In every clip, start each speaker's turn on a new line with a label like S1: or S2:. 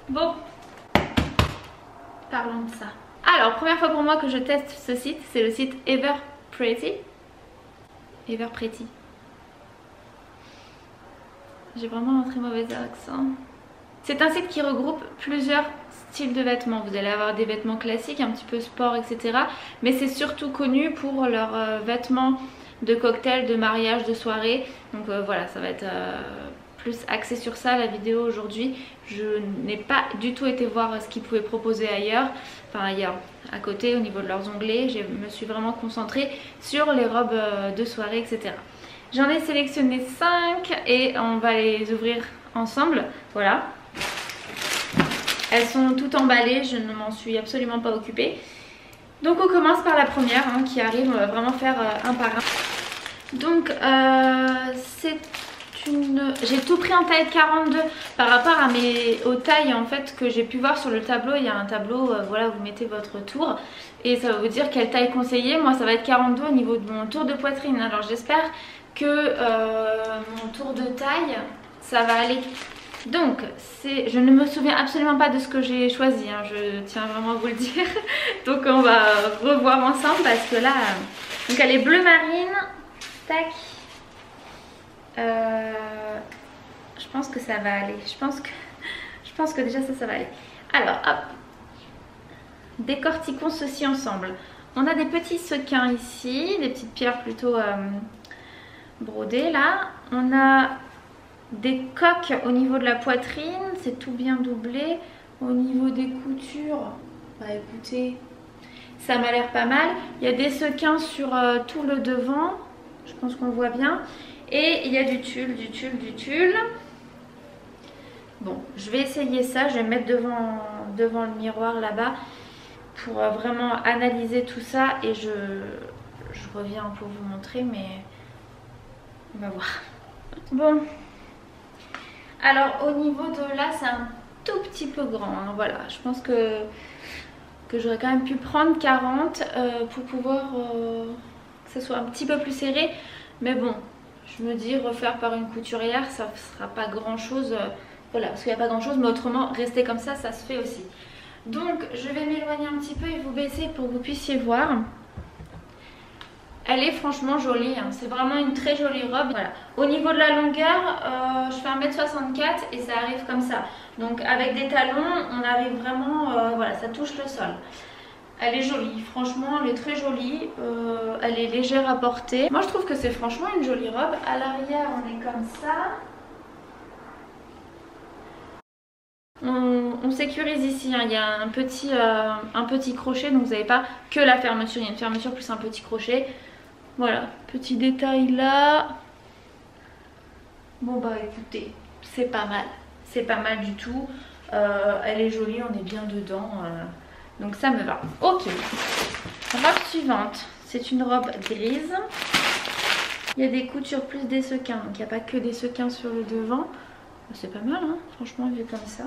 S1: Bon, parlons de ça. Alors, première fois pour moi que je teste ce site, c'est le site Everpretty. Everpretty. J'ai vraiment un très mauvais accent. C'est un site qui regroupe plusieurs styles de vêtements. Vous allez avoir des vêtements classiques, un petit peu sport, etc. Mais c'est surtout connu pour leurs vêtements de cocktail, de mariage, de soirée. Donc voilà, ça va être plus axé sur ça la vidéo aujourd'hui. Je n'ai pas du tout été voir ce qu'ils pouvaient proposer ailleurs. Enfin ailleurs, à côté au niveau de leurs onglets. Je me suis vraiment concentrée sur les robes de soirée, etc. J'en ai sélectionné 5 et on va les ouvrir ensemble. Voilà. Elles sont toutes emballées, je ne m'en suis absolument pas occupée. Donc on commence par la première hein, qui arrive, on va vraiment faire un par un. Donc c'est une... J'ai tout pris en taille 42 par rapport à aux tailles en fait que j'ai pu voir sur le tableau. Il y a un tableau, voilà, vous mettez votre tour et ça va vous dire quelle taille conseiller. Moi ça va être 42 au niveau de mon tour de poitrine. Alors j'espère que mon tour de taille ça va aller. Donc je ne me souviens absolument pas de ce que j'ai choisi hein, je tiens vraiment à vous le dire. Donc on va revoir ensemble parce que là donc elle est bleu marine. Tac. Je pense que ça va aller. Je pense que déjà ça va aller. Alors hop, décortiquons ceci ensemble. On a des petits sequins ici, des petites pierres plutôt brodées là. On a des coques au niveau de la poitrine, c'est tout bien doublé. Au niveau des coutures, bah écoutez, ça m'a l'air pas mal. Il y a des sequins sur tout le devant, je pense qu'on voit bien. Et il y a du tulle, du tulle, du tulle. Bon, je vais essayer ça, je vais me mettre devant le miroir là-bas pour vraiment analyser tout ça. Et je reviens pour vous montrer, mais on va voir. Bon. Alors au niveau de là c'est un tout petit peu grand hein, voilà, je pense que j'aurais quand même pu prendre 40 pour pouvoir que ce soit un petit peu plus serré. Mais bon, je me dis refaire par une couturière ça ne sera pas grand chose, voilà, parce qu'il n'y a pas grand chose, mais autrement rester comme ça se fait aussi. Donc je vais m'éloigner un petit peu et vous baisser pour que vous puissiez voir. Elle est franchement jolie, hein. C'est vraiment une très jolie robe. Voilà. Au niveau de la longueur, je fais 1m64 et ça arrive comme ça. Donc avec des talons, on arrive vraiment, voilà, ça touche le sol. Elle est jolie, franchement elle est très jolie, elle est légère à porter. Moi je trouve que c'est franchement une jolie robe. À l'arrière on est comme ça. On sécurise ici, hein. Il y a un petit crochet, donc vous n'avez pas que la fermeture, il y a une fermeture plus un petit crochet. Voilà, petit détail là. Bon bah écoutez, c'est pas mal du tout. Elle est jolie, on est bien dedans, donc ça me va. Ok, robe suivante, c'est une robe grise. Il y a des coutures plus des sequins, donc il n'y a pas que des sequins sur le devant. C'est pas mal hein, franchement vu comme ça.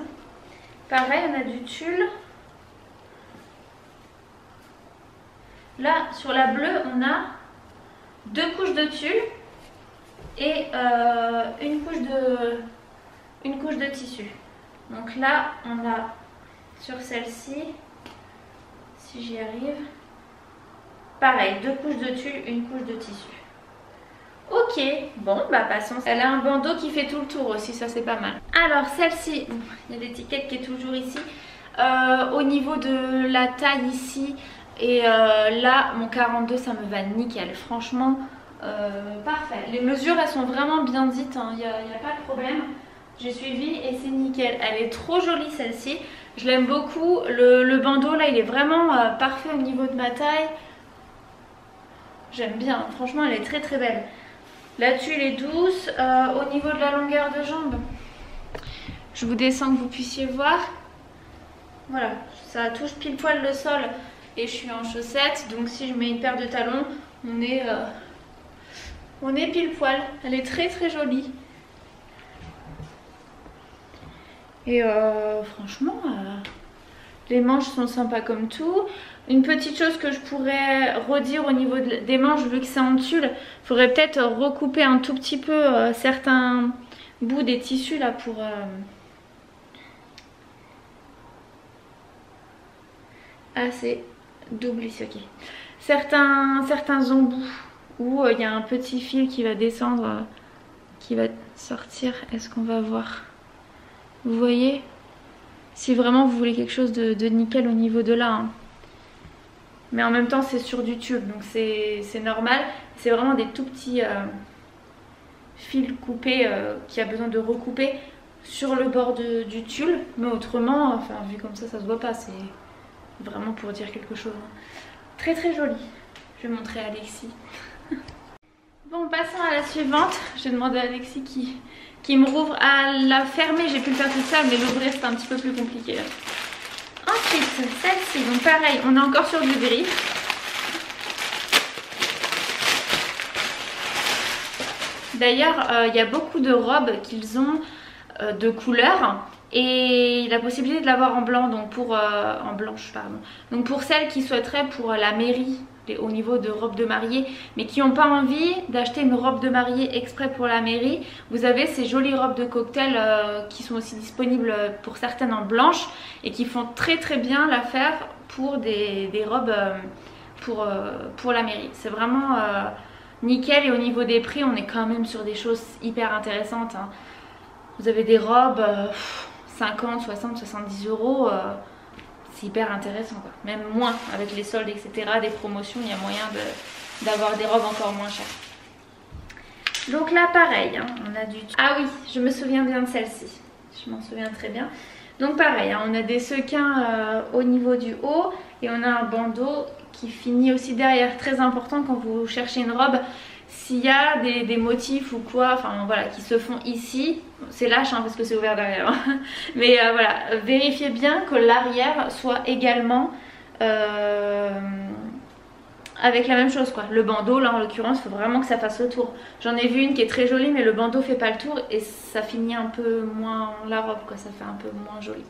S1: Pareil, on a du tulle. Là sur la bleue on a 2 couches de tulle et une couche de tissu. Donc là on a sur celle-ci, si j'y arrive, pareil, 2 couches de tulle, une couche de tissu. Ok, bon bah passons. Elle a un bandeau qui fait tout le tour aussi, ça c'est pas mal. Alors celle-ci, il y a l'étiquette qui est toujours ici. Au niveau de la taille ici et là mon 42 ça me va nickel, franchement parfait. Les mesures elles sont vraiment bien dites, hein. Il n'y a pas de problème. J'ai suivi et c'est nickel. Elle est trop jolie celle-ci, je l'aime beaucoup. Le bandeau là il est vraiment parfait au niveau de ma taille. J'aime bien, franchement elle est très très belle. La tulle est douce. Au niveau de la longueur de jambe, je vous descends que vous puissiez voir. Voilà, ça touche pile poil le sol et je suis en chaussettes, donc si je mets une paire de talons, on est pile poil. Elle est très très jolie. Et franchement, les manches sont sympas comme tout. Une petite chose que je pourrais redire au niveau des manches, vu que c'est en tulle, il faudrait peut-être recouper un tout petit peu certains bouts des tissus là pour Ah c'est double ici, ok. Certains embouts où il y a un petit fil qui va descendre, qui va sortir. Est-ce qu'on va voir? Vous voyez? Si vraiment vous voulez quelque chose de nickel au niveau de là. Hein. Mais en même temps c'est sur du tube, donc c'est normal. C'est vraiment des tout petits fils coupés qui a besoin de recouper sur le bord du tulle. Mais autrement, enfin vu comme ça se voit pas, c'est vraiment pour dire quelque chose. Très très joli. Je vais montrer à Alexis. Bon, passons à la suivante. J'ai demandé à Alexis qui me rouvre. À la fermer, j'ai pu le faire toute seule, mais l'ouvrir c'est un petit peu plus compliqué. Ensuite, celle-ci, donc pareil, on est encore sur du gris. D'ailleurs, il y a beaucoup de robes qu'ils ont de couleurs et la possibilité de l'avoir en blanc, donc en blanche, pardon. Donc pour celles qui souhaiteraient pour la mairie, au niveau de robe de mariée, mais qui n'ont pas envie d'acheter une robe de mariée exprès pour la mairie, vous avez ces jolies robes de cocktail qui sont aussi disponibles pour certaines en blanche et qui font très très bien l'affaire pour des robes pour la mairie. C'est vraiment nickel et au niveau des prix on est quand même sur des choses hyper intéressantes. Hein. Vous avez des robes 50, 60, 70 euros. C'est hyper intéressant quoi. Même moins avec les soldes etc, des promotions, il y a moyen d'avoir des robes encore moins chères. Donc là pareil, hein, on a du... Ah oui, je me souviens bien de celle-ci, je m'en souviens très bien. Donc pareil, hein, on a des sequins au niveau du haut et on a un bandeau qui finit aussi derrière, très important quand vous cherchez une robe. S'il y a des motifs ou quoi, enfin voilà, qui se font ici, c'est lâche hein, parce que c'est ouvert derrière. Mais voilà, vérifiez bien que l'arrière soit également avec la même chose quoi. Le bandeau là en l'occurrence, il faut vraiment que ça fasse le tour. J'en ai vu une qui est très jolie mais le bandeau fait pas le tour et ça finit un peu moins la robe quoi, ça fait un peu moins joli.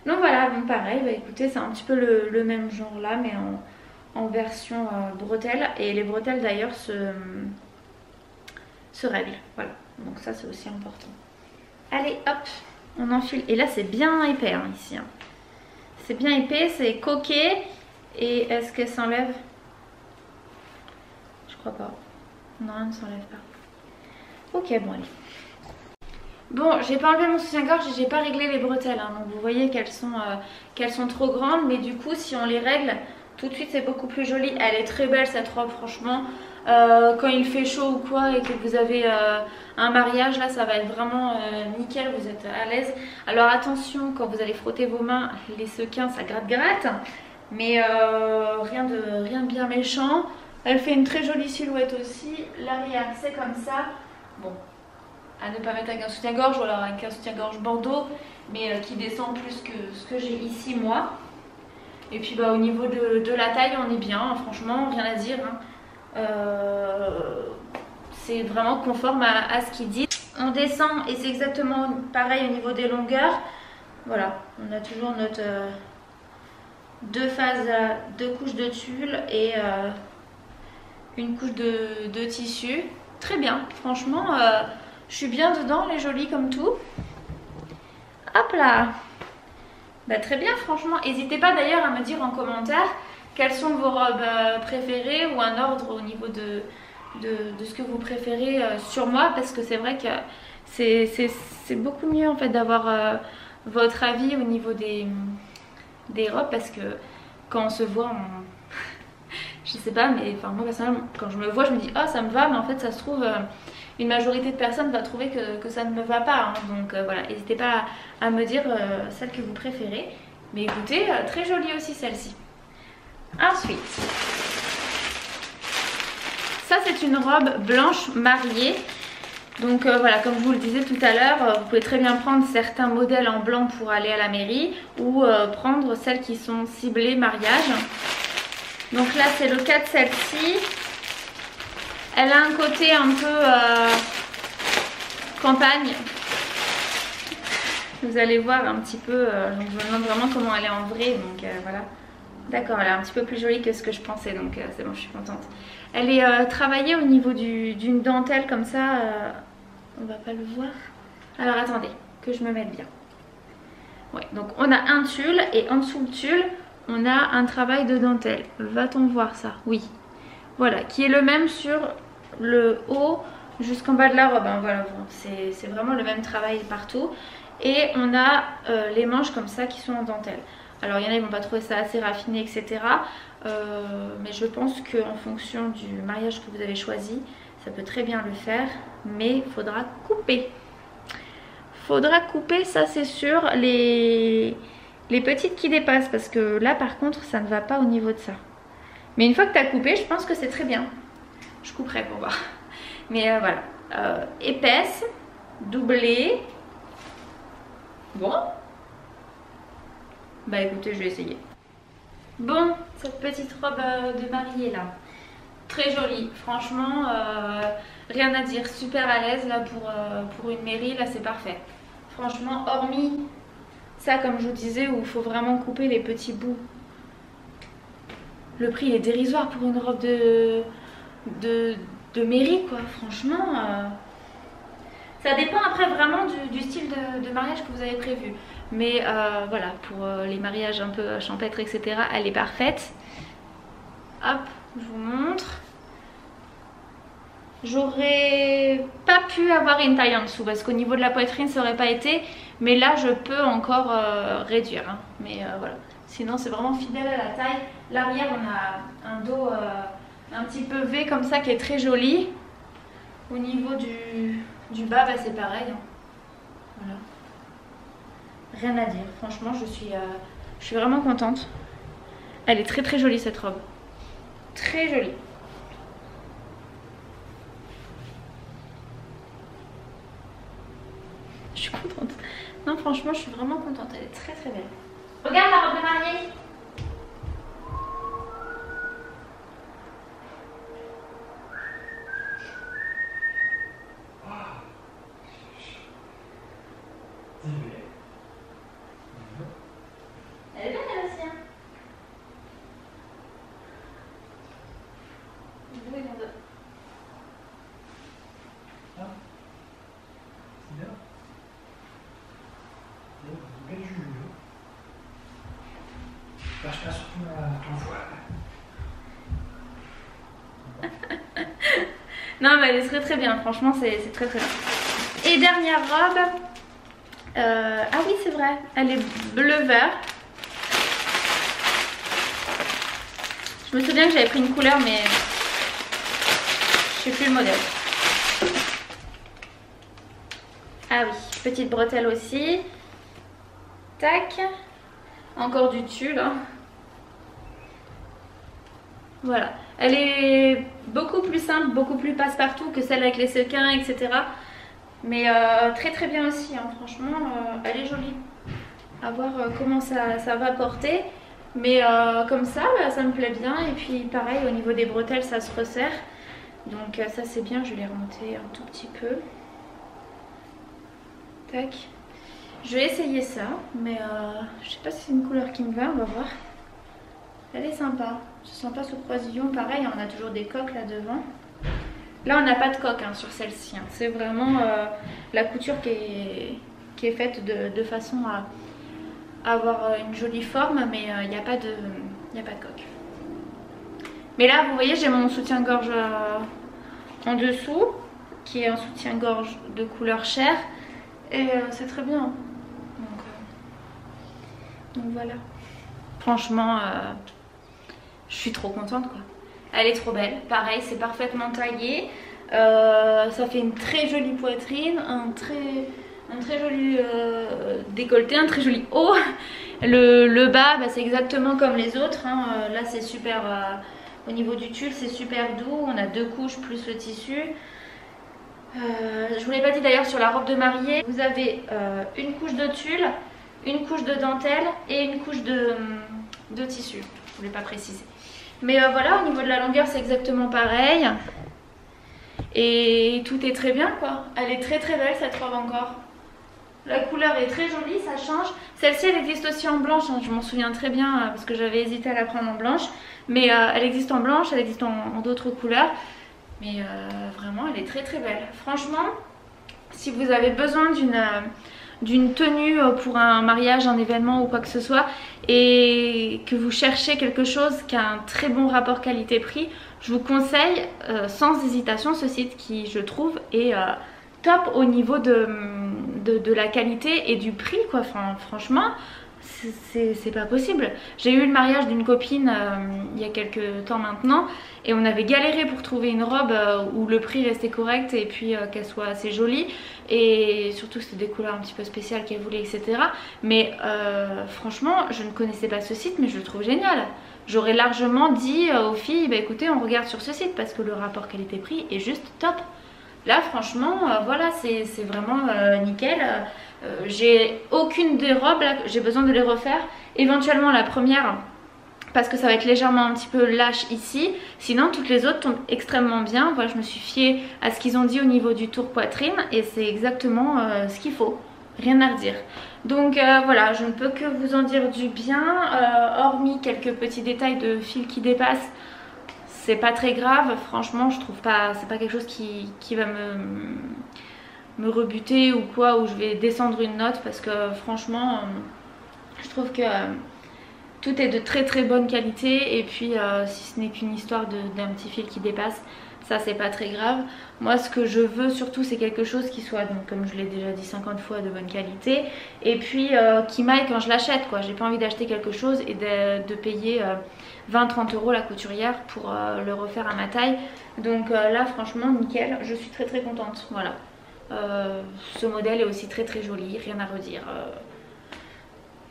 S1: Donc voilà, donc pareil, bah écoutez c'est un petit peu le même genre là mais en version bretelle et les bretelles d'ailleurs se règlent, voilà, donc ça c'est aussi important. Allez hop, on enfile et là c'est bien épais hein, ici, hein. C'est bien épais, c'est coquet et est-ce qu'elle s'enlève? Je crois pas, non elle ne s'enlève pas. Ok bon allez. Bon, j'ai pas enlevé mon soutien-gorge et j'ai pas réglé les bretelles, hein, donc vous voyez qu'elles sont trop grandes, mais du coup si on les règle tout de suite c'est beaucoup plus joli. Elle est très belle cette robe franchement. Quand il fait chaud ou quoi et que vous avez un mariage là ça va être vraiment nickel, vous êtes à l'aise. Alors attention quand vous allez frotter vos mains, les sequins ça gratte mais rien de bien méchant. Elle fait une très jolie silhouette aussi. L'arrière c'est comme ça. Bon, à ne pas mettre avec un soutien-gorge ou alors avec un soutien-gorge bandeau mais qui descend plus que ce que j'ai ici moi. Et puis bah, au niveau de la taille on est bien, hein, franchement rien à dire hein. C'est vraiment conforme à ce qu'il dit. On descend et c'est exactement pareil au niveau des longueurs. Voilà, on a toujours notre deux phases, deux couches de tulle et une couche de tissu. Très bien, franchement je suis bien dedans, elle est jolie comme tout. Hop là. Bah, très bien franchement, n'hésitez pas d'ailleurs à me dire en commentaire quelles sont vos robes préférées ou un ordre au niveau de ce que vous préférez sur moi parce que c'est vrai que c'est beaucoup mieux en fait d'avoir votre avis au niveau des robes parce que quand on se voit je sais pas mais enfin moi personnellement quand je me vois je me dis oh ça me va mais en fait ça se trouve une majorité de personnes va trouver que ça ne me va pas hein. Donc voilà, n'hésitez pas à me dire celle que vous préférez. Mais écoutez, très jolie aussi celle-ci. Ensuite, ça c'est une robe blanche mariée. Donc voilà, comme je vous le disais tout à l'heure, vous pouvez très bien prendre certains modèles en blanc pour aller à la mairie ou prendre celles qui sont ciblées mariage. Donc là c'est le cas de celle-ci. Elle a un côté un peu campagne. Vous allez voir un petit peu, donc je me demande vraiment comment elle est en vrai, donc voilà. D'accord, elle est un petit peu plus jolie que ce que je pensais, donc c'est bon, je suis contente. Elle est travaillée au niveau d'une dentelle comme ça, on va pas le voir. Alors attendez, que je me mette bien. Ouais, donc on a un tulle et en dessous le tulle, on a un travail de dentelle. Va-t-on voir ça? Oui. Voilà, qui est le même sur le haut jusqu'en bas de la robe. Hein, voilà, c'est vraiment le même travail partout. Et on a les manches comme ça qui sont en dentelle. Alors il y en a, ils vont pas trouver ça assez raffiné, etc. Mais je pense qu'en fonction du mariage que vous avez choisi, ça peut très bien le faire. Mais il faudra couper. Faudra couper, ça c'est sûr, les petites qui dépassent. Parce que là par contre, ça ne va pas au niveau de ça. Mais une fois que tu as coupé, je pense que c'est très bien. Je couperai pour voir. Mais voilà. Épaisse, doublée. Bon. Bah écoutez, je vais essayer. Bon, cette petite robe de mariée là. Très jolie. Franchement, rien à dire. Super à l'aise là pour une mairie. Là, c'est parfait. Franchement, hormis ça, comme je vous disais, où il faut vraiment couper les petits bouts. Le prix il est dérisoire pour une robe de mairie quoi, franchement. Ça dépend après vraiment du style de mariage que vous avez prévu. Mais voilà, pour les mariages un peu champêtres, etc., elle est parfaite. Hop, je vous montre. J'aurais pas pu avoir une taille en dessous parce qu'au niveau de la poitrine ça aurait pas été. Mais là je peux encore réduire. Hein. Mais voilà. Sinon c'est vraiment fidèle à la taille. L'arrière on a un dos un petit peu V comme ça qui est très joli. Au niveau du bas bah, c'est pareil. Voilà. Rien à dire. Franchement je suis vraiment contente. Elle est très très jolie cette robe. Très jolie. Je suis contente. Non franchement je suis vraiment contente. Elle est très très belle. Regarde la robe de mariée. Elle est belle elle aussi. Hein. Où est mon dos?
S2: Ah, c'est bien. Belle juge. Lâche pas surtout ton voile.
S1: Non mais elle est très très bien, franchement c'est très très bien. Et dernière robe, ah oui c'est vrai, elle est bleu vert. Je me souviens que j'avais pris une couleur mais je sais plus le modèle. Ah oui, petite bretelle aussi. Tac, encore du tulle. Hein. Voilà, elle est beaucoup plus simple, beaucoup plus passe-partout que celle avec les sequins, etc. Mais très très bien aussi, hein. Franchement, elle est jolie. À voir comment ça va porter. Mais comme ça, bah, ça me plaît bien. Et puis pareil, au niveau des bretelles, ça se resserre. Donc ça c'est bien, je vais les remonter un tout petit peu. Tac. Je vais essayer ça, mais je sais pas si c'est une couleur qui me va, on va voir. Elle est sympa. C'est sympa ce croisillon, pareil, on a toujours des coques là devant. Là on n'a pas de coque hein, sur celle-ci. Hein. C'est vraiment la couture qui est faite de façon à avoir une jolie forme, mais il n'y a pas de coque. Mais là vous voyez j'ai mon soutien-gorge en dessous, qui est un soutien-gorge de couleur chair. Et c'est très bien. Donc voilà. Franchement, je suis trop contente quoi. Elle est trop belle. Pareil, c'est parfaitement taillé. Ça fait une très jolie poitrine, un très joli décolleté, un très joli haut. Le bas, bah, c'est exactement comme les autres. Hein. Là, c'est super. Au niveau du tulle, c'est super doux. On a 2 couches plus le tissu. Je vous l'ai pas dit d'ailleurs sur la robe de mariée, vous avez une couche de tulle, une couche de dentelle et une couche de tissu. Je voulais pas préciser. Mais voilà, au niveau de la longueur c'est exactement pareil. Et tout est très bien quoi. Elle est très très belle cette robe encore. La couleur est très jolie, ça change. Celle-ci elle existe aussi en blanche, hein. Je m'en souviens très bien parce que j'avais hésité à la prendre en blanche. Mais elle existe en blanche, elle existe en d'autres couleurs. Mais vraiment elle est très très belle. Franchement, si vous avez besoin d'une d'une tenue pour un mariage, un événement ou quoi que ce soit, et que vous cherchez quelque chose qui a un très bon rapport qualité-prix, je vous conseille sans hésitation ce site qui, je trouve, est top au niveau de la qualité et du prix quoi. Enfin, franchement c'est pas possible. J'ai eu le mariage d'une copine il y a quelques temps maintenant et on avait galéré pour trouver une robe où le prix restait correct et puis qu'elle soit assez jolie, et surtout c'était des couleurs un petit peu spéciales qu'elle voulait, etc. Mais franchement je ne connaissais pas ce site mais je le trouve génial. J'aurais largement dit aux filles bah écoutez on regarde sur ce site parce que le rapport qualité-prix est juste top. Là franchement voilà c'est vraiment nickel. J'ai aucune des robes là, j'ai besoin de les refaire. Éventuellement la première parce que ça va être légèrement un petit peu lâche ici. Sinon toutes les autres tombent extrêmement bien. Voilà, je me suis fiée à ce qu'ils ont dit au niveau du tour poitrine et c'est exactement ce qu'il faut. Rien à redire. Donc voilà, je ne peux que vous en dire du bien. Hormis quelques petits détails de fil qui dépassent, c'est pas très grave. Franchement je trouve pas, c'est pas quelque chose qui va me rebuter ou quoi, où je vais descendre une note, parce que franchement je trouve que tout est de très très bonne qualité. Et puis si ce n'est qu'une histoire d'un petit fil qui dépasse, ça c'est pas très grave. Moi ce que je veux surtout c'est quelque chose qui soit, donc comme je l'ai déjà dit 50 fois, de bonne qualité, et puis qui m'aille quand je l'achète quoi. J'ai pas envie d'acheter quelque chose et de payer 20-30 € la couturière pour le refaire à ma taille. Donc là franchement nickel, je suis très très contente. Voilà. Ce modèle est aussi très très joli, rien à redire.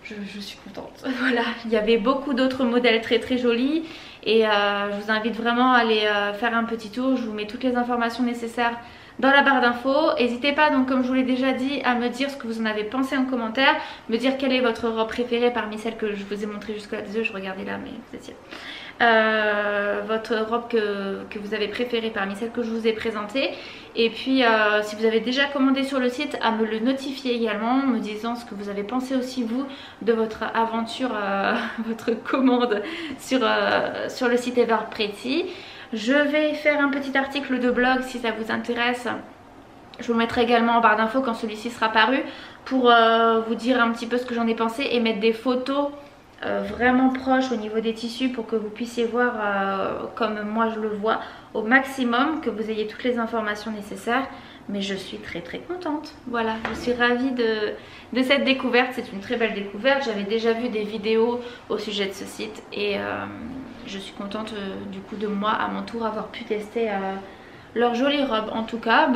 S1: Je suis contente. Voilà, il y avait beaucoup d'autres modèles très très jolis et je vous invite vraiment à aller faire un petit tour. Je vous mets toutes les informations nécessaires dans la barre d'infos. N'hésitez pas, donc comme je vous l'ai déjà dit, à me dire ce que vous en avez pensé en commentaire, me dire quelle est votre robe préférée parmi celles que je vous ai montrées jusqu'à là. Désolée, je regardais là mais vous étiez... votre robe que vous avez préférée parmi celles que je vous ai présentées. Et puis si vous avez déjà commandé sur le site, à me le notifier également, me disant ce que vous avez pensé aussi vous de votre aventure, votre commande sur le site Everpretty. Je vais faire un petit article de blog si ça vous intéresse. Je vous le mettrai également en barre d'infos quand celui-ci sera paru, pour vous dire un petit peu ce que j'en ai pensé et mettre des photos vraiment proche au niveau des tissus pour que vous puissiez voir comme moi je le vois au maximum, que vous ayez toutes les informations nécessaires. Mais je suis très très contente. Voilà, je suis ravie de cette découverte. C'est une très belle découverte. J'avais déjà vu des vidéos au sujet de ce site et je suis contente du coup de moi à mon tour avoir pu tester leur jolie robe. En tout cas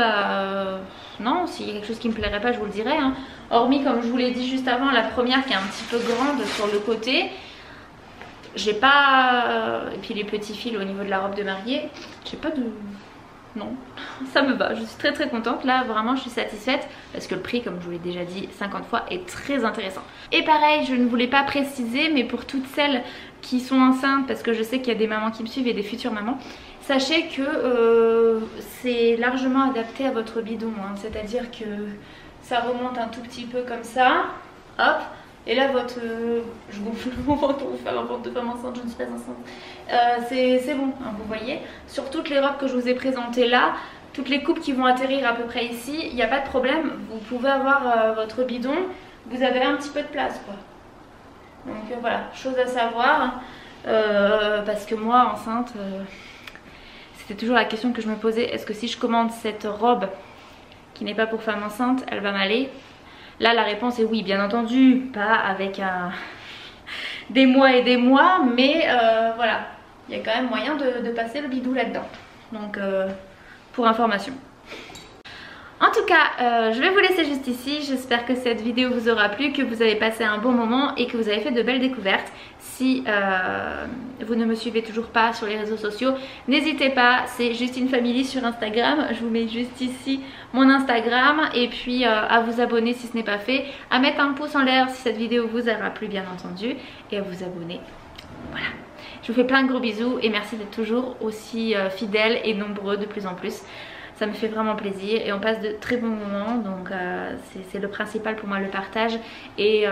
S1: non, s'il y a quelque chose qui me plairait pas je vous le dirai hein. Hormis comme je vous l'ai dit juste avant, la première qui est un petit peu grande sur le côté, j'ai pas... et puis les petits fils au niveau de la robe de mariée, j'ai pas de... non, ça me va, je suis très très contente. Là vraiment je suis satisfaite parce que le prix, comme je vous l'ai déjà dit 50 fois, est très intéressant. Et pareil, je ne voulais pas préciser, mais pour toutes celles qui sont enceintes, parce que je sais qu'il y a des mamans qui me suivent et des futures mamans, sachez que c'est largement adapté à votre bidon hein. C'est-à-dire que ça remonte un tout petit peu comme ça, hop, et là votre... je gonfle mon ventre pour vous faire un ventre de femme enceinte, je ne suis pas enceinte. C'est bon, hein, vous voyez. Sur toutes les robes que je vous ai présentées là, toutes les coupes qui vont atterrir à peu près ici, il n'y a pas de problème, vous pouvez avoir votre bidon, vous avez un petit peu de place quoi. Donc voilà, chose à savoir, parce que moi enceinte, c'était toujours la question que je me posais, est-ce que si je commande cette robe qui n'est pas pour femme enceinte, elle va m'aller? Là la réponse est oui, bien entendu, pas avec des mois et des mois, mais voilà, il y a quand même moyen de passer le bidou là-dedans. Donc pour information. En tout cas, je vais vous laisser juste ici. J'espère que cette vidéo vous aura plu, que vous avez passé un bon moment et que vous avez fait de belles découvertes. Si vous ne me suivez toujours pas sur les réseaux sociaux, n'hésitez pas, c'est Justine Family sur Instagram. Je vous mets juste ici mon Instagram. Et puis à vous abonner si ce n'est pas fait, à mettre un pouce en l'air si cette vidéo vous aura plu bien entendu, et à vous abonner. Voilà. Je vous fais plein de gros bisous et merci d'être toujours aussi fidèles et nombreux de plus en plus. Ça me fait vraiment plaisir et on passe de très bons moments, donc c'est le principal pour moi, le partage. Et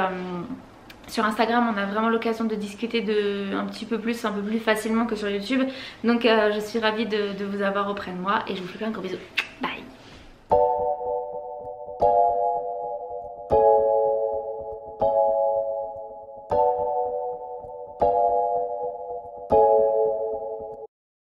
S1: sur Instagram on a vraiment l'occasion de discuter un peu plus facilement que sur YouTube. Donc je suis ravie de vous avoir auprès de moi et je vous fais plein de gros bisous.